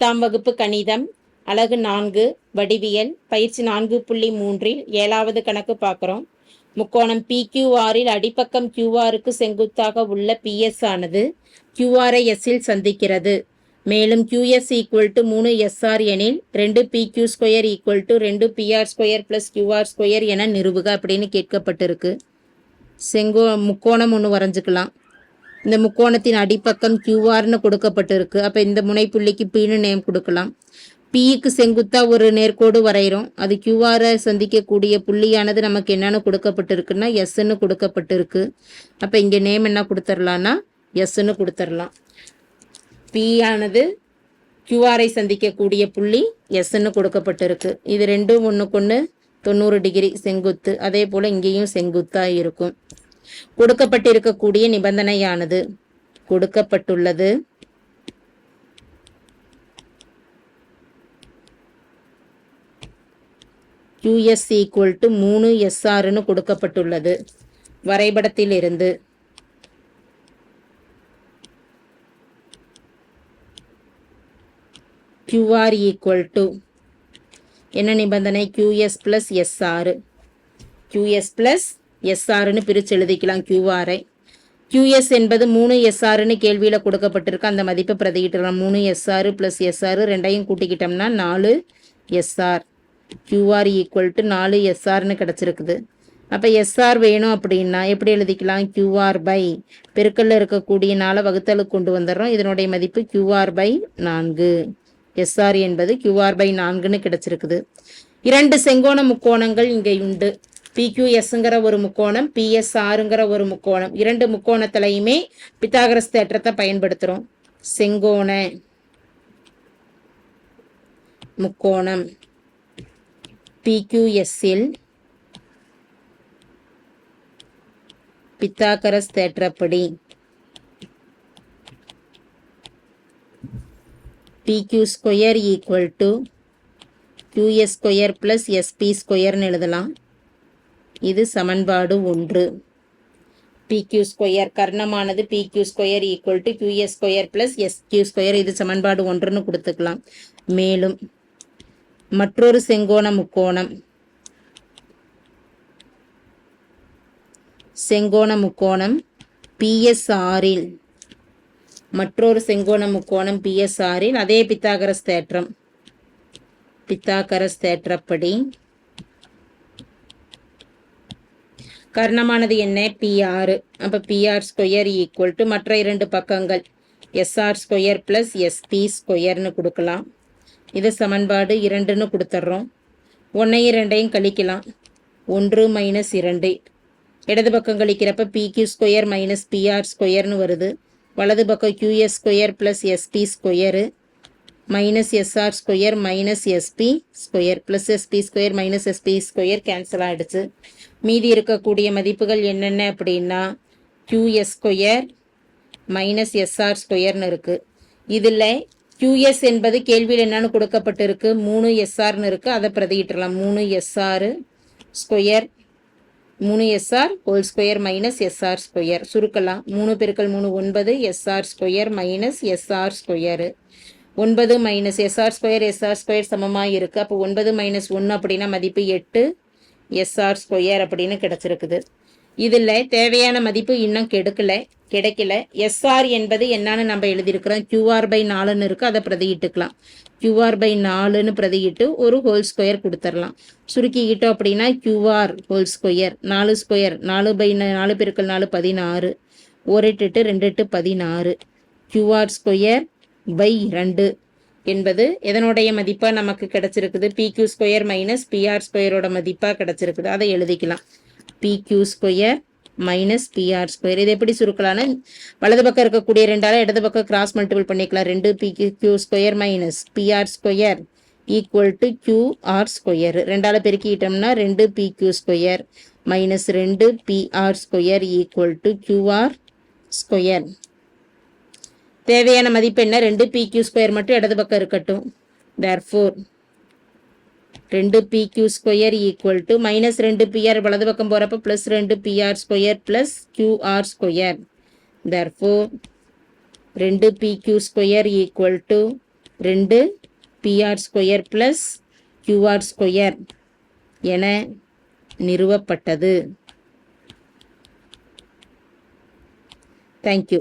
10ஆம் வகுப்பு கணிதம் அலகு 4 வடிவியல் பயிற்சி 4.3 7வது கணக்கு பார்க்குறோம். முக்கோணம் PQRல் அடிப்பக்கம் QRக்கு செங்குத்தாக உள்ள PS ஆனது QRஐ Sல் சந்திக்கிறது. மேலும் QS = 3SR எனில் 2PQ² = 2PR² + QR² என நிறுவுக அப்படின்னு கேட்கப்பட்டிருக்கு. முக்கோணம் ஒன்று வரைஞ்சிக்கலாம். இந்த முக்கோணத்தின் அடிப்பக்கம் QRன்னு கொடுக்கப்பட்டிருக்கு. அப்போ இந்த முனைப்புள்ளிக்கு Pன்னு நேம் கொடுக்கலாம். Pக்கு செங்குத்தா ஒரு நேர்கோடு வரைகிறோம். அது QRஐ சந்திக்கக்கூடிய புள்ளியானது நமக்கு என்னன்னு கொடுக்கப்பட்டிருக்குன்னா Sன்னு கொடுக்கப்பட்டிருக்கு. அப்போ இங்கே நேம் என்ன கொடுத்துடலான்னா Sன்னு கொடுத்துடலாம். P ஆனது QRஐ சந்திக்கக்கூடிய புள்ளி Sன்னு கொடுக்கப்பட்டிருக்கு. இது ரெண்டும் ஒன்றுக்கொன்று 90 டிகிரி செங்குத்து. அதே போல் இங்கேயும் செங்குத்தா இருக்கும். கொடுக்கப்பட்டிருக்கக்கூடிய நிபந்தனையானது கொடுக்கப்பட்டுள்ளது. QS = 3SRன்னு கொடுக்கப்பட்டுள்ளது. வரைபடத்தில் இருந்து QR = என்ன நிபந்தனை? QS + SR. QS + SRன்னு பிரித்து எழுதிக்கலாம் QRஐ. QS என்பது 3SRன்னு கேள்வியில் கொடுக்கப்பட்டிருக்கு. அந்த மதிப்பை பிரதியிட்டலாம். 3SR + SR ரெண்டையும் கூட்டிக்கிட்டோம்னா 4SR. QR = 4SRன்னு கிடச்சிருக்குது. அப்போ SR வேணும் அப்படின்னா எப்படி எழுதிக்கலாம்? QR பெருக்கல்ல இருக்கக்கூடிய 4 வகுத்தலுக்கு கொண்டு வந்துடுறோம். இதனுடைய மதிப்பு QR/4. SR என்பது QR/4ன்னு கிடச்சிருக்குது. 2 செங்கோண முக்கோணங்கள் இங்கே உண்டு. PQSங்கிற ஒரு முக்கோணம், PSRங்கிற ஒரு முக்கோணம். 2 முக்கோணத்திலையுமே பித்தாகரஸ் தேற்றத்தை பயன்படுத்துகிறோம். செங்கோண முக்கோணம் PQSல் பித்தாகரஸ் தேற்றப்படி PQ² = QS² + SP² எழுதலாம். இது சமன்பாடு 1. PQ² கர்ணமானது PQ² = QS² + SQ². இது சமன்பாடு 1ன்னு கொடுத்துக்கலாம். மேலும் மற்றொரு செங்கோண முக்கோணம் PSRல் மற்றொரு செங்கோண முக்கோணம் PSRல் அதே பித்தாகரஸ் தேற்றப்படி கர்ணமானது என்ன? PR. அப்போ PR² மற்ற 2 பக்கங்கள் SR² + SP² கொடுக்கலாம். இது சமன்பாடு 2ன்னு கொடுத்துட்றோம். 1ஐயும் 2ஐயும் கழிக்கலாம். 1 - 2 இடது பக்கம் கழிக்கிறப்ப PQ² - PR² வருது. வலது பக்கம் QS² + SP² -SR² - SP² + SP² - SP² cancel ஆகிடுச்சு. மீதி இருக்கக்கூடிய மதிப்புகள் என்னென்ன அப்படின்னா QS² - SR² இருக்குது. இதில் QS என்பது கேள்வியில் என்னன்னு கொடுக்கப்பட்டிருக்கு? 3SRன்னு இருக்குது. அதை பிரதியிட்டலாம். 3SR² -SR² சுருக்கலாம். 3 × 3 9 SR² - SR². 9 - SR² சமமாக இருக்குது. அப்போ 9 - 1 அப்படின்னா மதிப்பு 8 SR² அப்படின்னு கிடச்சிருக்குது. இதில் தேவையான மதிப்பு இன்னும் கிடைக்கல. SR என்பது என்னன்னு நம்ம எழுதியிருக்கிறோம்? QR/4ன்னு இருக்குது. அதை பிரதியிட்டுக்கலாம். QR/4ன்னு பிரதியிட்டு ஒரு ஹோல்² கொடுத்துடலாம். சுருக்கிக்கிட்டோம் அப்படின்னா QR ஹோல் ஸ்கொயர் 4² 4/4 × 4 16. 1 8 8 2 8 16. QR²/2 என்பது எதனுடைய மதிப்பாக நமக்கு கிடச்சிருக்குது? PQ² - PR² மதிப்பாக கிடச்சிருக்குது. அதை எழுதிக்கலாம். PQ² - PR². இது எப்படி சுருக்கலான்னு வலது பக்கம் இருக்கக்கூடிய 2ஆல் இடது பக்கம் கிராஸ் மல்டிபிள் பண்ணிக்கலாம். 2PQ² - PR² = QR². 2ஆல் பெருக்கிட்டோம்னா 2PQ² - 2PR² = QR². தேவையான மதிப்பு என்ன? 2PQ² மட்டும் இடது பக்கம் இருக்கட்டும். therefore 2PQ² = -2PR வலது பக்கம் போகிறப்ப +2PR² + QR². therefore 2PQ² = 2 PR square plus QR square என நிறுவப்பட்டது. தேங்க்யூ.